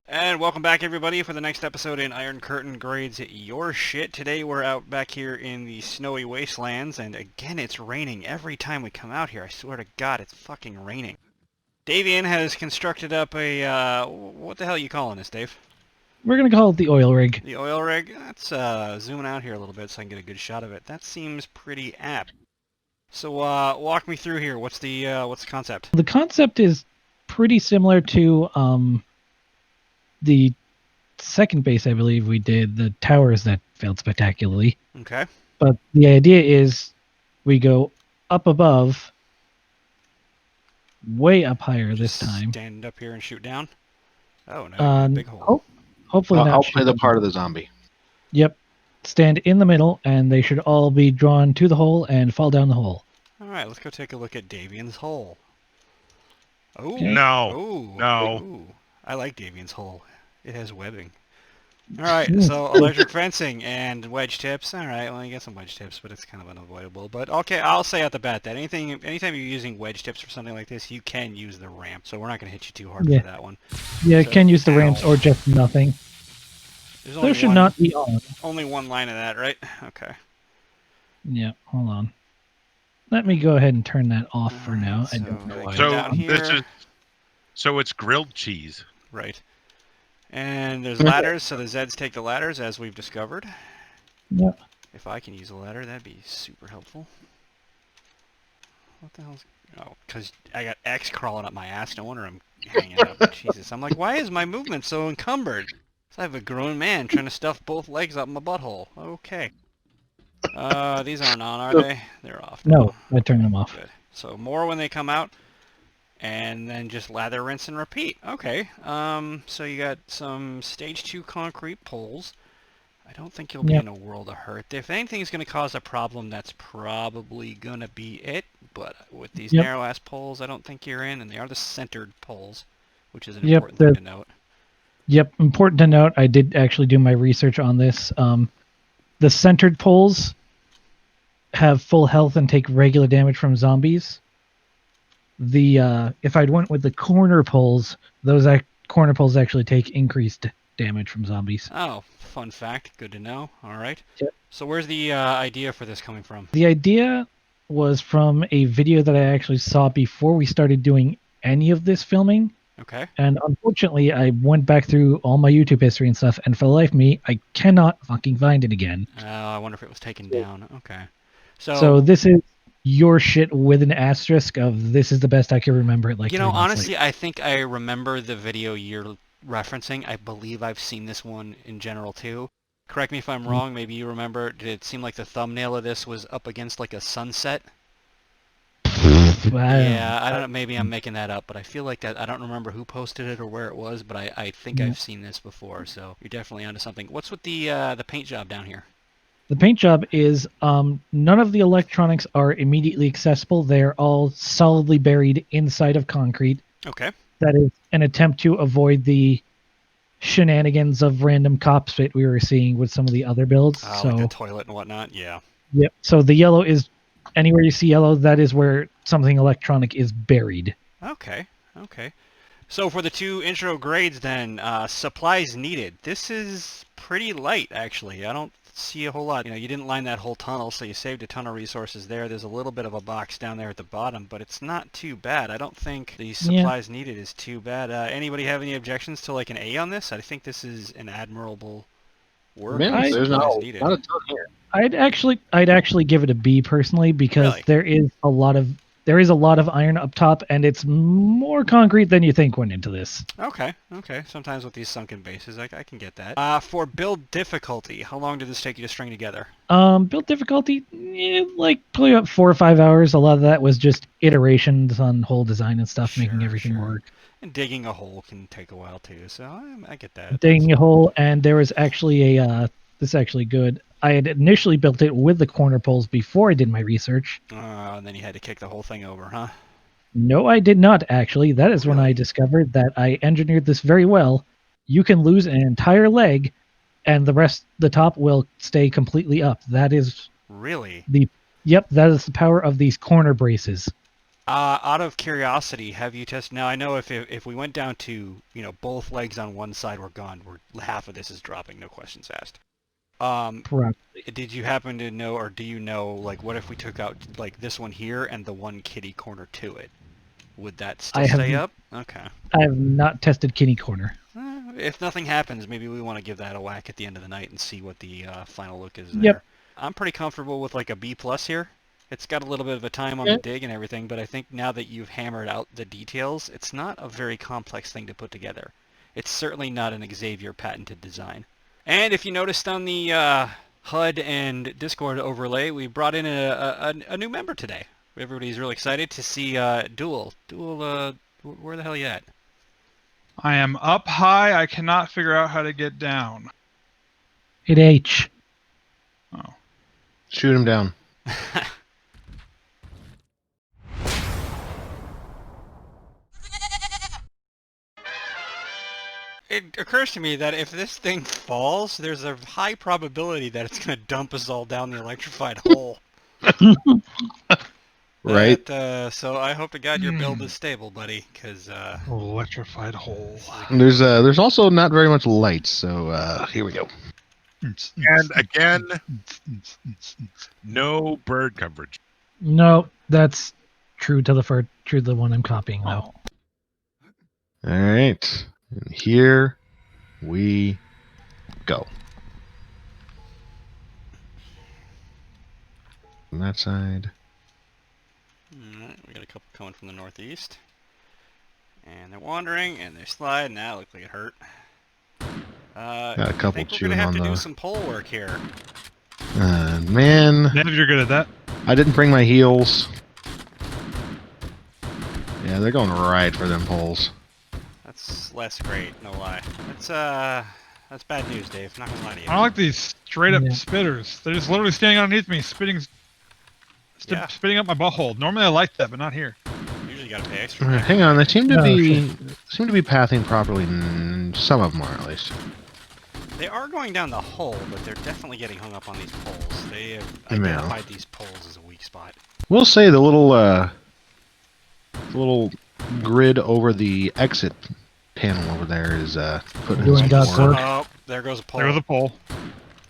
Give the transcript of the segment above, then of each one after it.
And welcome back, everybody, for the next episode in Iron Curtain Grades Your Shit. Today we're out back here in the snowy wastelands, and again, it's raining every time we come out here. I swear to God, it's fucking raining. Davian has constructed up a, what the hell are you calling this, Dave? We're going to call it the oil rig. The oil rig? Let's zoom out here a little bit so I can get a good shot of it. That seems pretty apt. So, walk me through here. What's the concept? The concept is pretty similar to the second base, I believe we did, the towers that failed spectacularly. Okay. But the idea is we go up above, way up higher this time. Stand up here and shoot down? Oh, no, big hole. Hopefully not. I'll play the part of the zombie. Yep. Stand in the middle, and they should all be drawn to the hole and fall down the hole. All right, let's go take a look at Davian's hole. Oh, Okay. No. Ooh, No. Ooh. I like Davian's hole. It has webbing. All right, so electric fencing and wedge tips. All right, well, you get some wedge tips, but it's kind of unavoidable. But okay, I'll say at the bat that anytime you're using wedge tips for something like this, you can use the ramp. So we're not going to hit you too hard Yeah. for that one. Yeah, So- can use the ramps Ow. or just nothing. There's only There should one, not be on. only one line of that, right? Okay. Yeah, hold on. Let me go ahead and turn that off for now. I So don't know I why. get So down this here. is so it's grilled cheese. Right. And there's ladders, so the Zeds take the ladders, as we've discovered. Yep. If I can use a ladder, that'd be super helpful. What the hell's... Oh, because I got X crawling up my ass. No wonder I'm hanging up. Jesus. I'm like, why is my movement so encumbered? I have a grown man trying to stuff both legs up my butthole. Okay. These aren't on, are they? They're off. No, I turned them off. Good. So more when they come out. And then just lather, rinse, and repeat. Okay. So you got some stage 2 concrete poles. I don't think you'll be Yep. in a world of hurt. If anything's going to cause a problem, that's probably going to be it. But with these Yep. narrow-ass poles, I don't think you're in. And they are the centered poles, which is an Yep, important thing to note. Yep, important to note, I did actually do my research on this. The centered poles have full health and take regular damage from zombies. If I'd went with the corner poles, those corner poles actually take increased damage from zombies. Oh, fun fact. Good to know. All right. Yep. So where's the idea for this coming from? The idea was from a video that I actually saw before we started doing any of this filming. Okay. And unfortunately, I went back through all my YouTube history and stuff, and for the life of me, I cannot fucking find it again. I wonder if it was taken down. Okay. So this is your shit with an asterisk of this is the best I can remember it. Like, you know, 3 months honestly, later. I think I remember the video you're referencing. I believe I've seen this one in general too. Correct me if I'm wrong. Maybe you remember. Did it seem like the thumbnail of this was up against like a sunset? Yeah, I don't know. Maybe I'm making that up, but I feel like that. I don't remember who posted it or where it was, but I think Yeah. I've seen this before. So you're definitely onto something. What's with the paint job down here? The paint job is none of the electronics are immediately accessible. They're all solidly buried inside of concrete. Okay. That is an attempt to avoid the shenanigans of random cop spit we were seeing with some of the other builds. Like the toilet and whatnot. Yeah. Yep. So the yellow is anywhere you see yellow, that is where something electronic is buried. Okay. Okay. So for the 2 intro grades then, supplies needed. This is pretty light, actually. I don't see a whole lot. You know, you didn't line that whole tunnel, so you saved a ton of resources there. There's a little bit of a box down there at the bottom, but it's not too bad. I don't think the supplies needed is too bad. Anybody have any objections to like an A on this? I think this is an admirable work. Man, on there's supplies not needed. a ton here. I'd actually give it a B personally because Really? there is a lot of iron up top and it's more concrete than you think went into this. Okay, okay. Sometimes with these sunken bases, I can get that. For build difficulty, how long did this take you to string together? Build difficulty, like probably about 4 or 5 hours. A lot of that was just iterations on whole design and stuff, making Sure, everything sure. work. And digging a hole can take a while too, so I get that. Digging a hole, and there was actually this is actually good. I had initially built it with the corner poles before I did my research. And then you had to kick the whole thing over, huh? No, I did not actually. That is when Really? I discovered that I engineered this very well. You can lose an entire leg, and the top will stay completely up. That is Really? that is the power of these corner braces. Out of curiosity, have you tested? Now I know if we went down to both legs on one side were gone, half of this is dropping. No questions asked. Probably. Did you happen to know, or do you know, like, what if we took out like this one here and the one kitty corner to it? Would that still I have stay n- up? Okay. I have not tested Kitty Corner. If nothing happens, maybe we want to give that a whack at the end of the night and see what the final look is there. Yep. I'm pretty comfortable with like a B+ here. It's got a little bit of a time on the dig and everything, but I think now that you've hammered out the details, it's not a very complex thing to put together. It's certainly not an Xavier patented design. And if you noticed on the HUD and Discord overlay, we brought in a new member today. Everybody's really excited to see Duel. Duel, where the hell you at? I am up high. I cannot figure out how to get down. Hit H. Oh. Shoot him down. It occurs to me that if this thing falls, there's a high probability that it's going to dump us all down the electrified hole. Right? So I hope to God your build is stable, buddy, because Electrified hole. There's also not very much light, so here we go. And again, no bird coverage. No, that's true to the one I'm copying though. All right. And here we go. On that side. Alright, we got a couple coming from the northeast. And they're wandering, and they slide, and that looked like it hurt. Got a couple I think we're chewing going to have on to the... do some pole work here. Man, Nev, you're good at that. I didn't bring my heels. Yeah, they're going right for them poles. That's less great, no lie. That's bad news, Dave. Not gonna lie to you. I don't like these straight up Yeah. spitters. They're just literally standing underneath me, spitting Yeah. spitting up my butthole. Normally I like that, but not here. Usually gotta pay extra. All right, hang on, they seem to Oh, be pathing properly. Some of them are, at least. They are going down the hole, but they're definitely getting hung up on these poles. They have Yeah. identified these poles as a weak spot. We'll say the little grid over the exit panel over there is putting Doing some God's more. work. Oh, there goes a pole. There was a pole.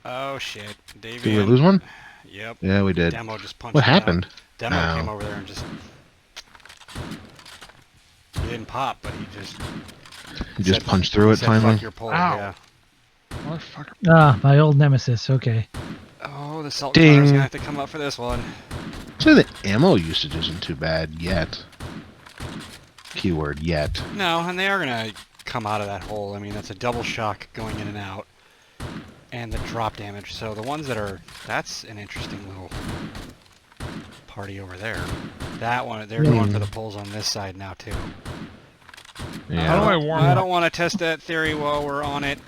Oh shit, Davey. Did we lose one? Yep. Yeah, we did. Demo just punched. What it out. happened? Demo Oh. came over there and just. He didn't pop, but he just. You just said- punched through he it said, finally. Fuck your pole. Ow. Yeah. Motherfucker. Ah, my old nemesis. Okay. Oh, the salt Ding. gunner's gonna have to come up for this one. So the ammo usage isn't too bad yet. Keyword yet. No, and they are gonna come out of that hole. I mean, that's a double shock going in and out, and the drop damage. So the ones that are, that's an interesting little party over there. That one, they're going for the poles on this side now too. Yeah. How do I warm I up? don't want to test that theory while we're on it.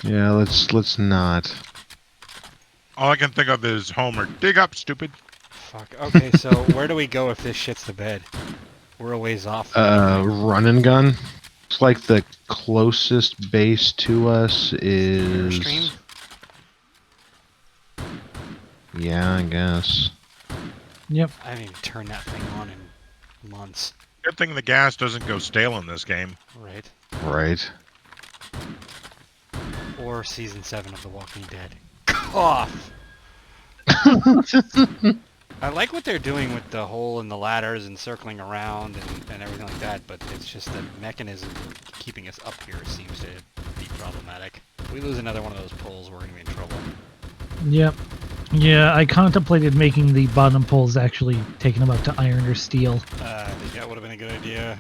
Yeah, let's not. All I can think of is Homer. Dig up, stupid. Fuck. Okay, so where do we go if this shits the bed? We're a ways off. Run and gun. It's like the closest base to us Airstream? is. Yeah, I guess. Yep. I haven't even turned that thing on in months. Good thing the gas doesn't go stale in this game. Right. Right. Or season 7 of The Walking Dead. Cough! I like what they're doing with the hole in the ladders and circling around and everything like that, but it's just the mechanism of keeping us up here seems to be problematic. If we lose another one of those poles, we're going to be in trouble. Yep. Yeah, I contemplated making the bottom poles actually taking them up to iron or steel. I think that would have been a good idea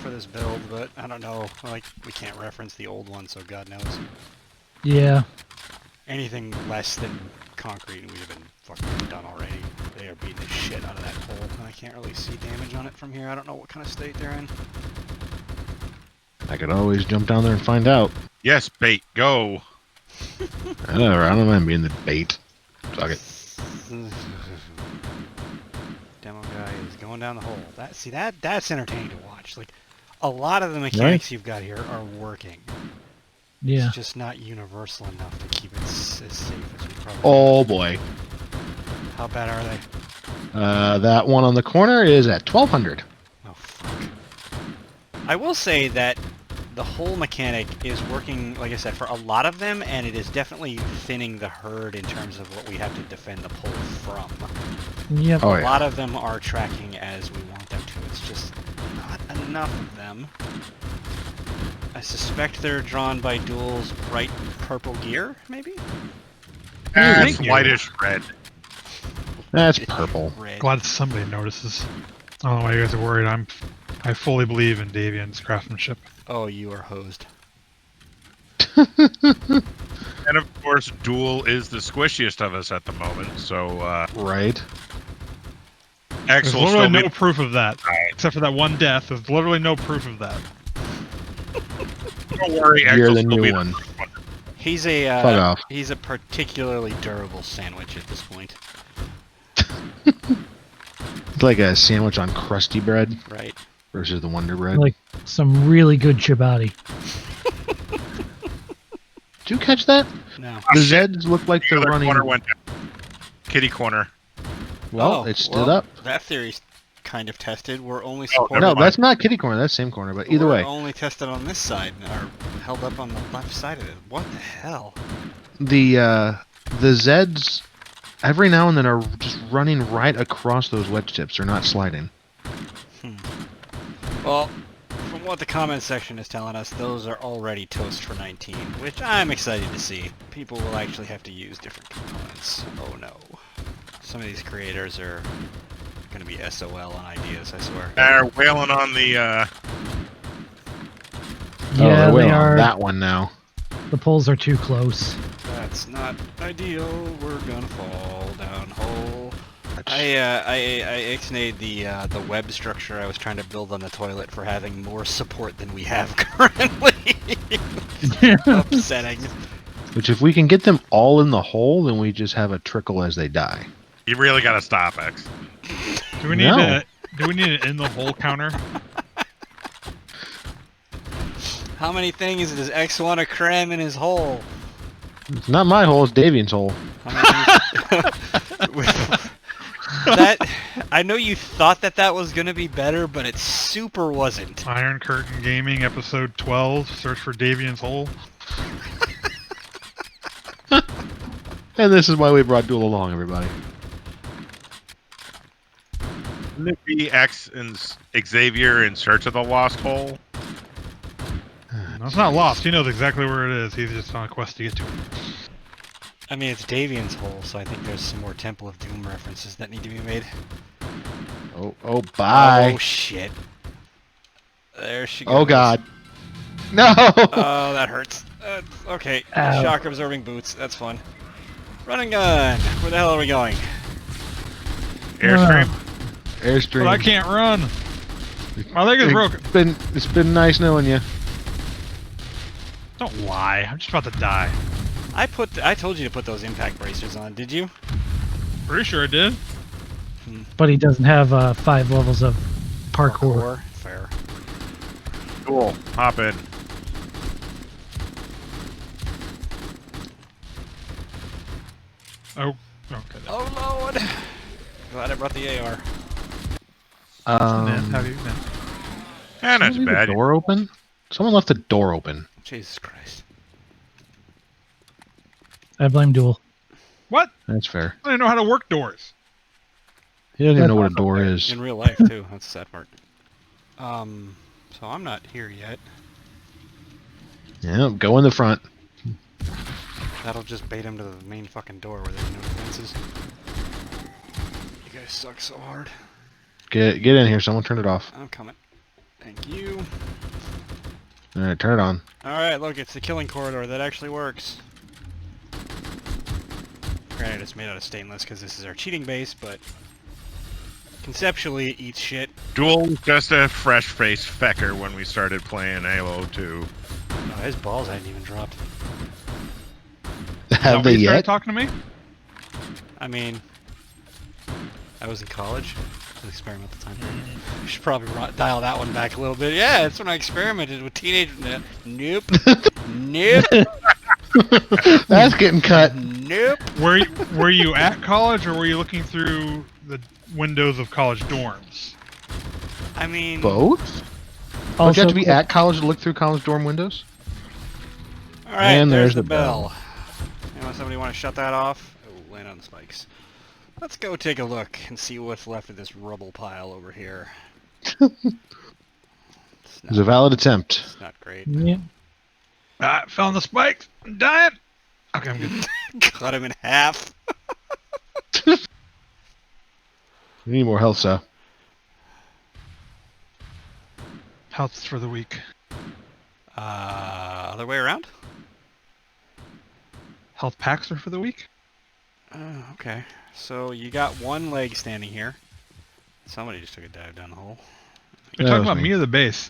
for this build, but I don't know. Like, we can't reference the old one, so God knows. Yeah. Anything less than concrete, we'd have been fucking done already. They are beating the shit out of that pole, and I can't really see damage on it from here. I don't know what kind of state they're in. I could always jump down there and find out. Yes, bait, go. I don't mind being the bait. Fuck it. Demo guy is going down the hole. That's entertaining to watch. Like, a lot of the mechanics you've got here are working. Yeah. It's just not universal enough to keep it as safe as we probably. Oh boy. How bad are they? That one on the corner is at 1200. Oh, fuck. I will say that the whole mechanic is working, like I said, for a lot of them, and it is definitely thinning the herd in terms of what we have to defend the pole from. Yep. Oh, A yeah. lot of them are tracking as we want them to. It's just not enough of them. I suspect they're drawn by Duel's bright purple gear, maybe? It's Thank you. whitish red. That's purple. Red. Glad somebody notices. I don't know why you guys are worried. I fully believe in Davian's craftsmanship. Oh, you are hosed. And of course, Duel is the squishiest of us at the moment, so Right. X There's will literally still no be. proof of that, except for that one death. There's literally no proof of that. Don't worry, X You're will the still new be one. He's a Fuck off. he's a particularly durable sandwich at this point. It's like a sandwich on crusty bread Right. versus the Wonder Bread. Like some really good ciabatta. Did you catch that? No. The Zeds look like The they're other running. corner went down. Kitty corner. Well, Oh, it stood well, up. That theory's kind of tested. We're only Oh, supported. No, never mind. that's not kitty corner. That's same corner. But either we're way, only tested on this side, or held up on the left side of it. What the hell? the Zeds every now and then are just running right across those wedge tips. They're not sliding. Well, from what the comment section is telling us, those are already toast for 19, which I'm excited to see. People will actually have to use different components. Oh no. Some of these creators are gonna be SOL on ideas, I swear. They're wailing on the. Yeah, they're they wailing on are. that one now. The poles are too close. That's not ideal. We're gonna fall down hole. I ixnayed the web structure I was trying to build on the toilet for having more support than we have currently. Upsetting. Which, if we can get them all in the hole, then we just have a trickle as they die. You really gotta stop, X. Do we need No. do we need an in the hole counter? How many things does X want to cram in his hole? It's not my hole. It's Davian's hole. How many things- that I know you thought that was gonna be better, but it super wasn't. Iron Curtain Gaming episode 12. Search for Davian's hole. And this is why we brought Duel along, everybody. Wouldn't it be X and Xavier in search of the lost hole? No, it's not lost. He knows exactly where it is. He's just on a quest to get to it. I mean, it's Davian's hole, so I think there's some more Temple of Doom references that need to be made. Oh, bye. Oh shit! There she goes. Oh, God. No! Oh, that hurts. Okay, Ow. shock absorbing boots. That's fun. Running gun. Where the hell are we going? Airstream. Airstream. But I can't run. My leg is broken. It's been nice knowing you. Don't lie. I'm just about to die. I told you to put those impact bracers on. Did you? Pretty sure I did. But he doesn't have 5 levels of parkour. Fair. Cool. Hop in. Oh, okay. Oh lord! Glad I brought the AR. How do you know? And that's Leave the bad. door open? Someone left the door open. Jesus Christ. I blame Duel. What? That's fair. I don't know how to work doors. He doesn't even know what a That's door is. In real life too. That's the sad part. So I'm not here yet. Yeah, go in the front. That'll just bait him to the main fucking door where there's no defenses. You guys suck so hard. Get in here. Someone turn it off. I'm coming. Thank you. All right, turn it on. Alright, look, it's the killing corridor. That actually works. Granted, it's made out of stainless because this is our cheating base, but conceptually it eats shit. Duel was just a fresh-faced fecker when we started playing Halo 2. Oh, his balls hadn't even dropped. Have they Nobody started yet? talking to me? I mean, I was in college. It was an experimental time period. I should probably dial that one back a little bit. Yeah, that's when I experimented with teenagers. Nope. Nope. That's getting cut. Nope. Were you at college or were you looking through the windows of college dorms. I mean, Both? Don't you have to be at college to look through college dorm windows? all right, And there's there's the the bell. Somebody want to shut that off? Oh, land on the spikes. Let's go take a look and see what's left of this rubble pile over here. It was a valid attempt. It's not great. Yeah. Ah, fell on the spikes. I'm dying. Okay, I'm good. Cut him in half. We need more health, so. Health's for the weak. Other way around? Health packs are for the weak. Okay. So you got one leg standing here. Somebody just took a dive down the hole. You're That talking was about me. me or the base?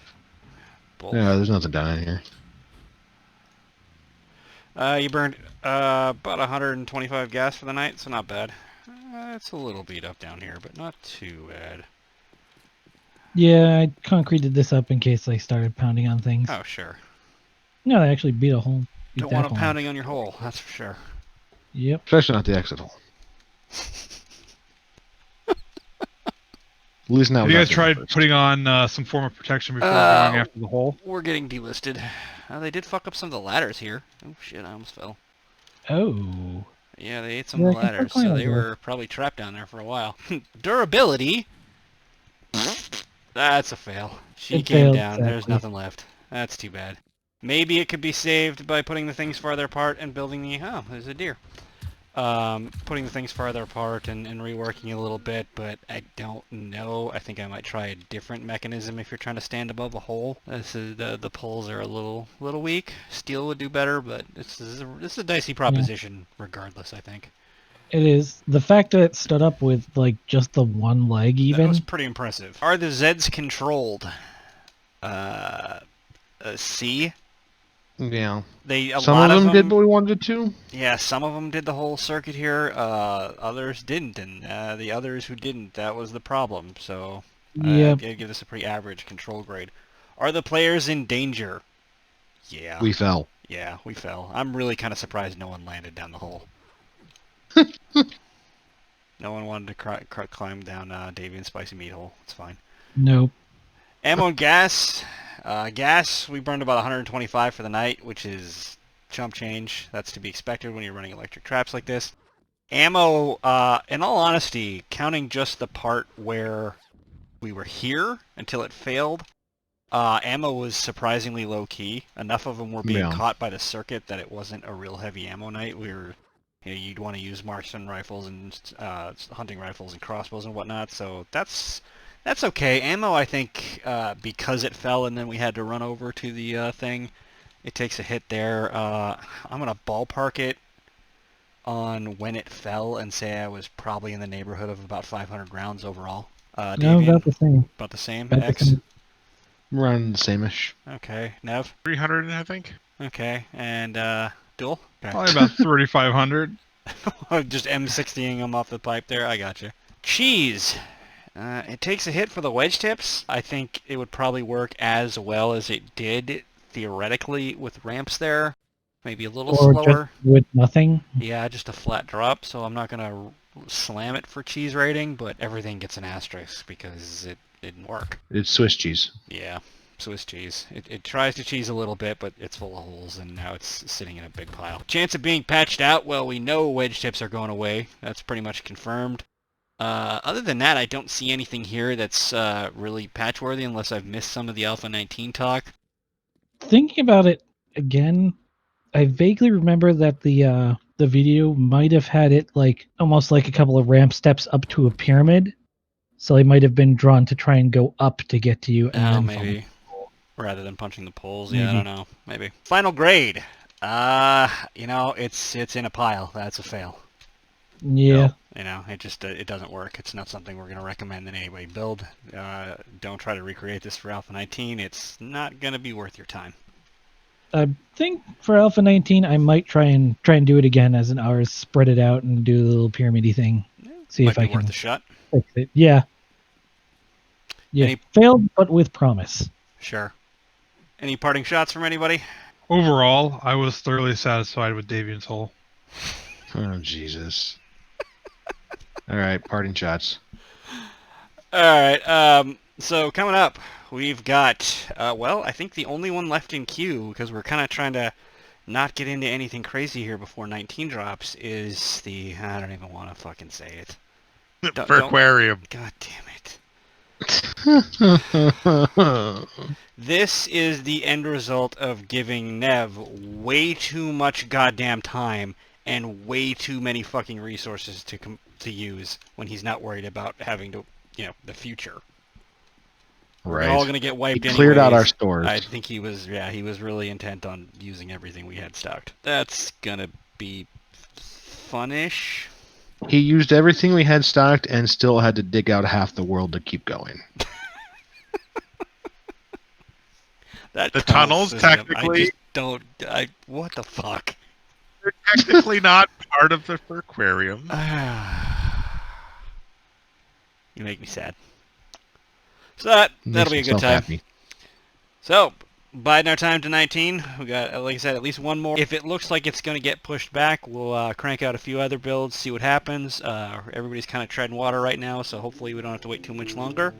Both. Yeah, there's nothing down in here. You burned about 125 gas for the night, so not bad. It's a little beat up down here, but not too bad. Yeah, I concreted this up in case I started pounding on things. Oh, sure. No, I actually beat a hole. Beat Don't that want them hole. pounding on your hole, that's for sure. Yep. Especially not the exit hole. At least not. Have you guys without tried the first. putting on some form of protection before Uh, going after the hole? We're getting delisted. They did fuck up some of the ladders here. Oh shit, I almost fell. Oh. Yeah, they ate some Yeah, of the I can ladders, climb so they over. were probably trapped down there for a while. Durability? That's a fail. She It came failed, down. There's exactly. nothing left. That's too bad. Maybe it could be saved by putting the things farther apart and building the... Oh, there's a deer. Putting the things farther apart and reworking it a little bit, but I don't know. I think I might try a different mechanism if you're trying to stand above a hole. This is the poles are a little weak. Steel would do better, but this is a dicey proposition regardless, I think. It is. The fact that it stood up with, like, just the one leg That even. was pretty impressive. Are the Zeds controlled? C. Yeah. A Some lot of them did them, what we wanted to. Yeah, some of them did the whole circuit here. Others didn't, and the others who didn't, that was the problem. So, Yep. I'd give this a pretty average control grade. Are the players in danger? Yeah. We fell. Yeah, we fell. I'm really kind of surprised no one landed down the hole. No one wanted to climb down Davian's spicy meat hole. It's fine. Nope. Ammo and gas. Gas, we burned about 125 for the night, which is chump change. That's to be expected when you're running electric traps like this. Ammo, in all honesty, counting just the part where we were here until it failed, ammo was surprisingly low-key. Enough of them were being Yeah. caught by the circuit that it wasn't a real heavy ammo night. You'd want to use marksman rifles and hunting rifles and crossbows and whatnot, so that's okay. Ammo, I think, because it fell and then we had to run over to the thing, it takes a hit there. I'm going to ballpark it on when it fell and say I was probably in the neighborhood of about 500 rounds overall. No, Davian, about the same. about the same? About the X? same. Run the same-ish. Okay. Nev? 300, I think. Okay. And Duel? Okay. Probably about 3,500. Just M60ing them off the pipe there. I gotcha. Cheese. It takes a hit for the wedge tips. I think it would probably work as well as it did theoretically with ramps there. Maybe a little Or slower. just with nothing. Yeah, just a flat drop. So I'm not gonna slam it for cheese rating, but everything gets an asterisk because it didn't work. It's Swiss cheese. Yeah, Swiss cheese. It tries to cheese a little bit, but it's full of holes, and now it's sitting in a big pile. Chance of being patched out? Well, we know wedge tips are going away. That's pretty much confirmed. Other than that, I don't see anything here that's really patch-worthy unless I've missed some of the Alpha 19 talk. Thinking about it again, I vaguely remember that the video might have had it like almost like a couple of ramp steps up to a pyramid. So they might have been drawn to try and go up to get to you. And Oh, then maybe. Rather than punching the poles. Yeah, I Maybe. don't know. Maybe. Final grade. It's in a pile. That's a fail. Yeah. It doesn't work. It's not something we're going to recommend that anybody build. Don't try to recreate this for Alpha 19. It's not going to be worth your time. I think for Alpha 19, I might try and do it again as an hour, spread it out and do the little pyramidy thing. See Might if I be worth can a shot. fix it. Yeah. Yeah. Any- Failed, but with promise. Sure. Any parting shots from anybody? Overall, I was thoroughly satisfied with Davian's hole. Oh, Jesus. All right, parting shots. Alright, so coming up, we've got, well, I think the only one left in queue, because we're kind of trying to not get into anything crazy here before 19 drops, is the, I don't even want to fucking say it. For aquarium. God damn it. Right. This is the end result of giving Nev way too much goddamn time and way too many fucking resources to use when he's not worried about having to, the future. We're all gonna get He wiped anyways. cleared out our stores. I think he was really intent on using everything we had stocked. That's gonna be funnish. He used everything we had stocked and still had to dig out half the world to keep going. That The tunnel tunnels, system, technically- what the fuck? They're technically not part of the aquarium. You make me sad. So that'll be a Makes good himself time. happy. So, biding our time to 19. We got, like I said, at least one more. If it looks like it's going to get pushed back, we'll crank out a few other builds, see what happens. Everybody's kind of treading water right now, so hopefully we don't have to wait too much longer.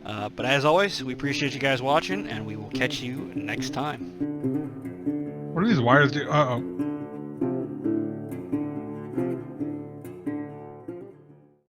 But as always, we appreciate you guys watching, and we will catch you next time. What do these wires do? Uh-oh.